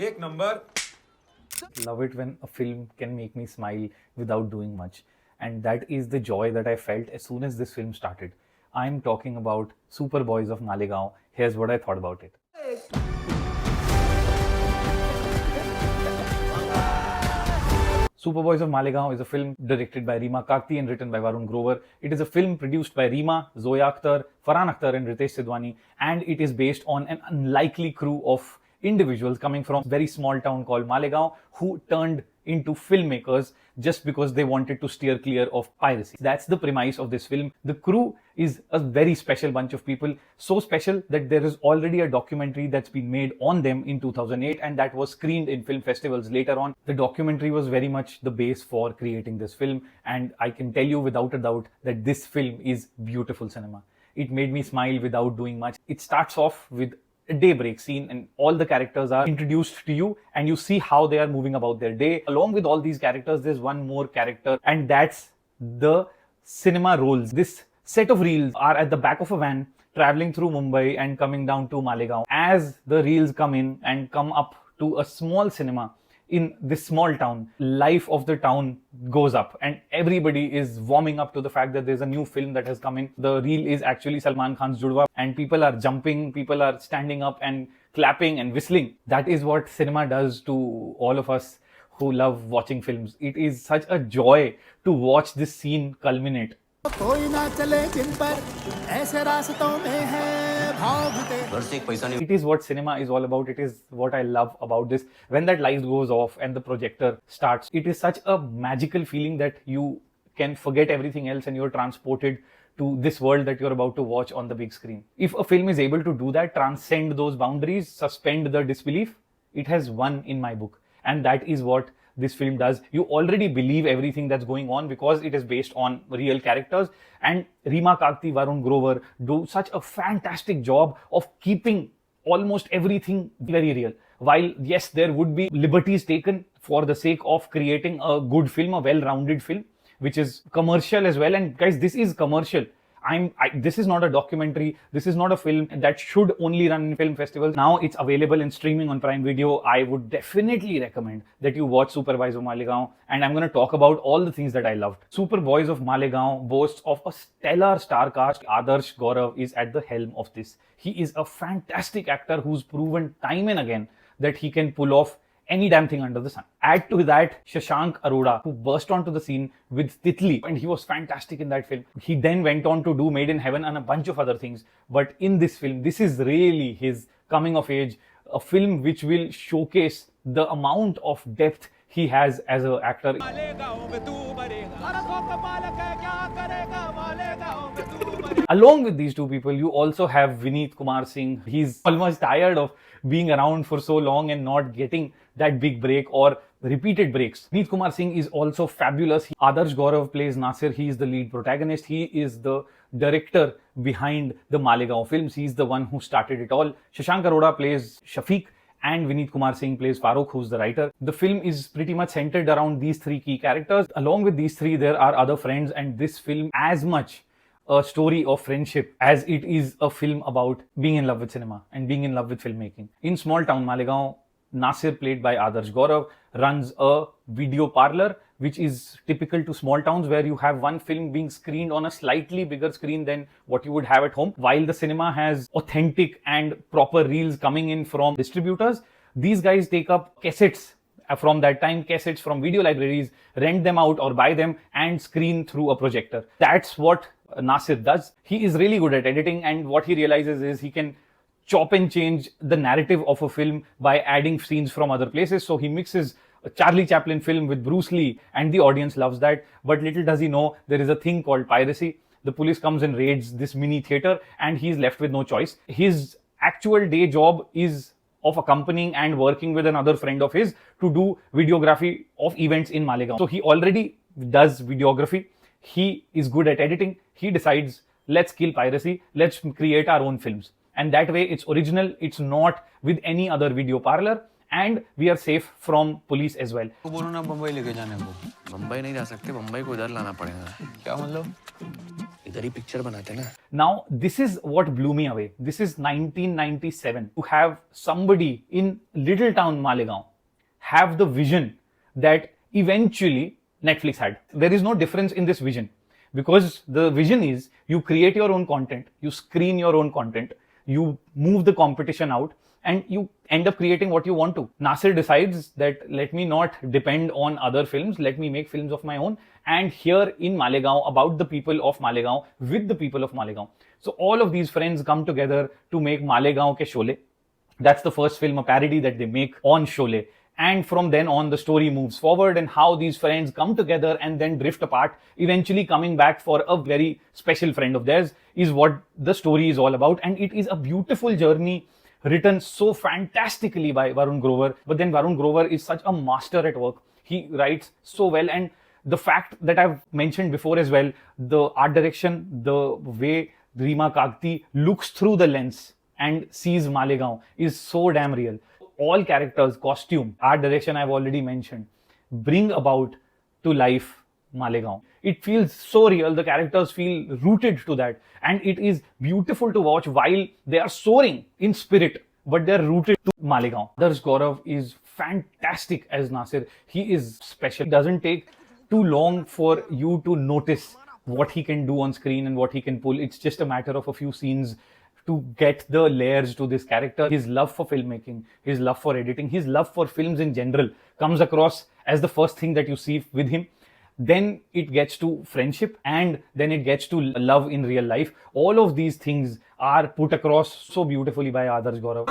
एक number. Love it when a film can make me smile without doing much. And that is the joy that I felt as soon as this film started. I'm talking about Superboys of Malegaon. Here's what I thought about it. Superboys of Malegaon is a film directed by Reema Kanti and written by Varun Grover. It is a film produced by Reema, Zoya Akhtar, Farhan Akhtar and Ritesh Sidwani, and it is based on an unlikely crew of individuals coming from a very small town called Malegaon who turned into filmmakers just because they wanted to steer clear of piracy. That's the premise of this film. The crew is a very special bunch of people, so special that there is already a documentary that's been made on them in 2008 and that was screened in film festivals later on. The documentary was very much the base for creating this film, and I can tell you without a doubt that this film is beautiful cinema. It made me smile without doing much. It starts off with a daybreak scene and all the characters are introduced to you and you see how they are moving about their day. Along with all these characters, there's one more character and that's the cinema rolls. This set of reels are at the back of a van traveling through Mumbai and coming down to Malegaon. As the reels come in and come up to a small cinema in this small town, life of the town goes up and everybody is warming up to the fact that there's a new film that has come in. The reel is actually Salman Khan's Judwa and people are jumping, people are standing up and clapping and whistling. That is what cinema does to all of us who love watching films. It is such a joy to watch this scene culminate. It is what cinema is all about. It is what I love about this. When that light goes off and the projector starts, it is such a magical feeling that you can forget everything else and you're transported to this world that you're about to watch on the big screen. If a film is able to do that, transcend those boundaries, suspend the disbelief, it has won in my book. And that is what this film does. You already believe everything that's going on because it is based on real characters, and Reema Kanti, Varun Grover do such a fantastic job of keeping almost everything very real. While yes, there would be liberties taken for the sake of creating a good film, a well-rounded film, which is commercial as well. And guys, this is commercial. This is not a documentary. This is not a film that should only run in film festivals. Now it's available in streaming on Prime Video. I would definitely recommend that you watch Superboys of Malegaon, and I'm going to talk about all the things that I loved. Superboys of Malegaon boasts of a stellar star cast. Adarsh Gaurav is at the helm of this. He is a fantastic actor who's proven time and again that he can pull off any damn thing under the sun. Add to that Shashank Arora, who burst onto the scene with Titli, and he was fantastic in that film. He then went on to do Made in Heaven and a bunch of other things. But in this film, this is really his coming of age, a film which will showcase the amount of depth he has as an actor. Along with these two people, you also have Vineet Kumar Singh. He's almost tired of being around for so long and not getting that big break or repeated breaks. Vineet Kumar Singh is also fabulous. Adarsh Gaurav plays Nasir. He is the lead protagonist. He is the director behind the Malegaon films. He's the one who started it all. Shashank Arora plays Shafiq, and Vineet Kumar Singh plays Farooq, who's the writer. The film is pretty much centered around these three key characters. Along with these three, there are other friends, and this film as much a story of friendship as it is a film about being in love with cinema and being in love with filmmaking. In small town Malegaon, Nasir, played by Adarsh Gaurav, runs a video parlor, which is typical to small towns where you have one film being screened on a slightly bigger screen than what you would have at home. While the cinema has authentic and proper reels coming in from distributors, these guys take up cassettes from that time, cassettes from video libraries, rent them out or buy them and screen through a projector. That's what Nasir does. He is really good at editing, and what he realizes is he can chop and change the narrative of a film by adding scenes from other places. So he mixes a Charlie Chaplin film with Bruce Lee, and the audience loves that. But little does he know, there is a thing called piracy. The police comes and raids this mini theater and he's left with no choice. His actual day job is of accompanying and working with another friend of his to do videography of events in Malegaon. So he already does videography. He is good at editing. He decides, let's kill piracy, let's create our own films. And that way it's original, it's not with any other video parlor, and we are safe from police as well. बोलो ना बम्बई लेके जाने को। बम्बई नहीं जा सकते, बम्बई को इधर लाना पड़ेगा। क्या मतलब? इधर ही पिक्चर बनाते ना. Now, this is what blew me away. This is 1997. To have somebody in little town Malegaon have the vision that eventually Netflix had. There is no difference in this vision because the vision is you create your own content, you screen your own content, you move the competition out, and you end up creating what you want to. Nasir decides that let me not depend on other films, let me make films of my own, and here in Malegaon, about the people of Malegaon, with the people of Malegaon. So all of these friends come together to make Malegaon ke Sholay. That's the first film, a parody that they make on Sholay. And from then on, the story moves forward and how these friends come together and then drift apart, eventually coming back for a very special friend of theirs, is what the story is all about. And it is a beautiful journey written so fantastically by Varun Grover. But then Varun Grover is such a master at work. He writes so well. And the fact that I've mentioned before as well, the art direction, the way Reema Kanti looks through the lens and sees Malegaon is so damn real. All characters, costume, art direction I've already mentioned, bring about to life Malegaon. It feels so real, the characters feel rooted to that, and it is beautiful to watch while they are soaring in spirit, but they're rooted to Malegaon. Varun Grover is fantastic as Nasir. He is special. It doesn't take too long for you to notice what he can do on screen and what he can pull. It's just a matter of a few scenes to get the layers to this character. His love for filmmaking, his love for editing, his love for films in general comes across as the first thing that you see with him. Then it gets to friendship, and then it gets to love in real life. All of these things are put across so beautifully by Varun Grover.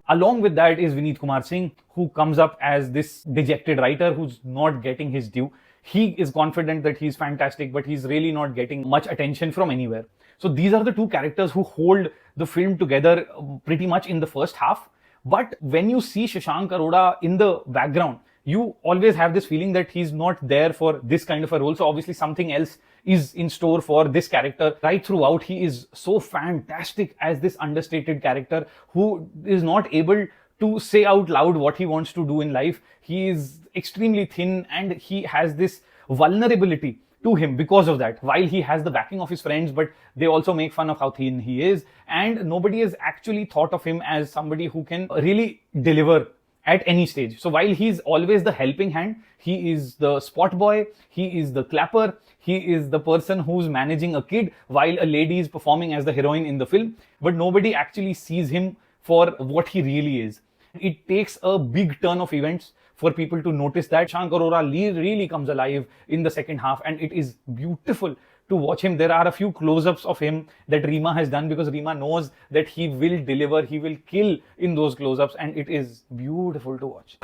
Along with that is Vineet Kumar Singh, who comes up as this dejected writer who's not getting his due. He is confident that he's fantastic, but he's really not getting much attention from anywhere. So these are the two characters who hold the film together pretty much in the first half. But when you see Shashank Arora in the background, you always have this feeling that he's not there for this kind of a role. So obviously something else is in store for this character. Right throughout, he is so fantastic as this understated character who is not able to say out loud what he wants to do in life. He is extremely thin and he has this vulnerability to him because of that. While he has the backing of his friends, but they also make fun of how thin he is, and nobody has actually thought of him as somebody who can really deliver at any stage. So while he's always the helping hand, he is the spot boy, he is the clapper, he is the person who's managing a kid while a lady is performing as the heroine in the film, but nobody actually sees him for what he really is. It takes a big turn of events for people to notice that Shashank Arora really comes alive in the second half, and it is beautiful to watch him. There are a few close-ups of him that Reema has done because Reema knows that he will deliver, he will kill in those close-ups, and it is beautiful to watch.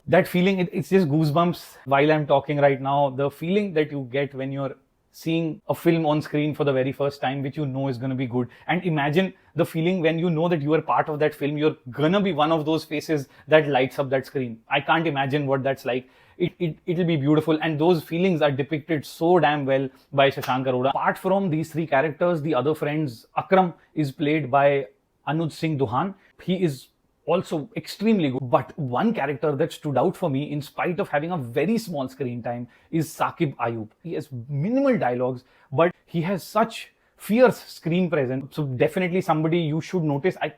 That feeling, it's just goosebumps while I'm talking right now. The feeling that you get when you're seeing a film on screen for the very first time, which you know is going to be good. And imagine the feeling when you know that you are part of that film, you're going to be one of those faces that lights up that screen. I can't imagine what that's like. It'll be beautiful. And those feelings are depicted so damn well by Shashank Arora. Apart from these three characters, the other friends, Akram is played by Anuj Singh Duhan. He is also extremely good. But one character that stood out for me, in spite of having a very small screen time, is Saqib Ayub. He has minimal dialogues, but he has such fierce screen presence. So definitely somebody you should notice. I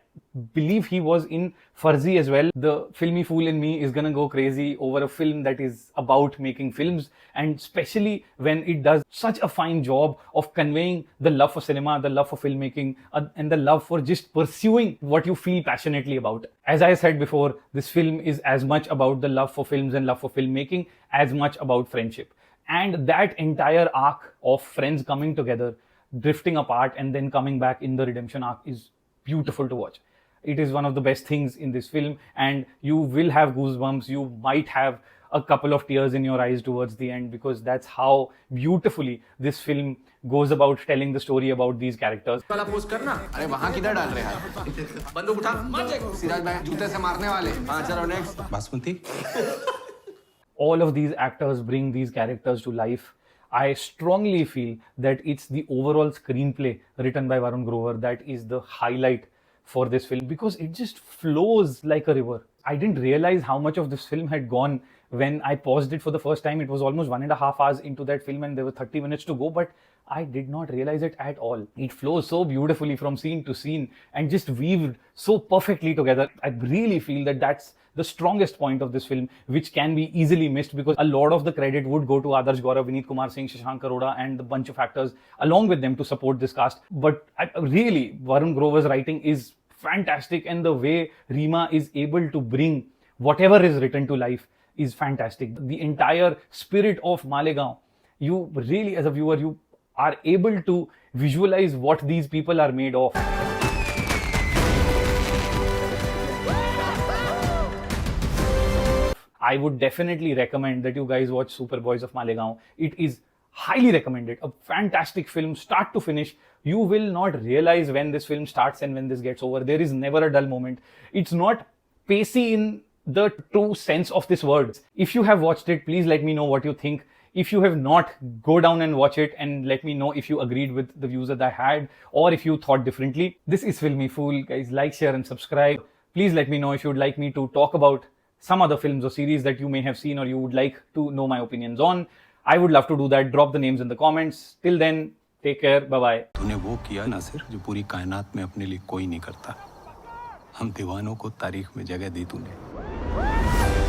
believe he was in Farzi as well. The filmy fool in me is gonna go crazy over a film that is about making films, and especially when it does such a fine job of conveying the love for cinema, the love for filmmaking, and the love for just pursuing what you feel passionately about. As I said before, this film is as much about the love for films and love for filmmaking as much about friendship. And that entire arc of friends coming together, drifting apart, and then coming back in the redemption arc is beautiful to watch. It is one of the best things in this film, and you will have goosebumps. You might have a couple of tears in your eyes towards the end, because that's how beautifully this film goes about telling the story about these characters. All of these actors bring these characters to life. I strongly feel that it's the overall screenplay written by Varun Grover that is the highlight for this film because it just flows like a river. I didn't realize how much of this film had gone when I paused it for the first time. It was almost 1.5 hours into that film and there were 30 minutes to go, but I did not realize it at all. It flows so beautifully from scene to scene and just weaved so perfectly together. I really feel that that's the strongest point of this film, which can be easily missed because a lot of the credit would go to Adarsh Gaurav, Vineet Kumar Singh, Shashank Arora, and a bunch of actors along with them to support this cast. But really, Varun Grover's writing is fantastic, and the way Reema is able to bring whatever is written to life is fantastic. The entire spirit of Malegaon, you really, as a viewer, you are able to visualize what these people are made of. I would definitely recommend that you guys watch Superboys of Malegaon. It is highly recommended. A fantastic film, start to finish. You will not realize when this film starts and when this gets over. There is never a dull moment. It's not pacey in the true sense of this word. If you have watched it, please let me know what you think. If you have not, go down and watch it and let me know if you agreed with the views that I had or if you thought differently. This is Filmy Fool. Guys, like, share and subscribe. Please let me know if you would like me to talk about some other films or series that you may have seen or you would like to know my opinions on. I would love to do that. Drop the names in the comments. Till then, take care. Bye-bye. तूने वो किया ना सिर्फ जो पूरी कायनात में अपने लिए कोई नहीं करता। हम दीवानों को तारीख में जगह दी तूने।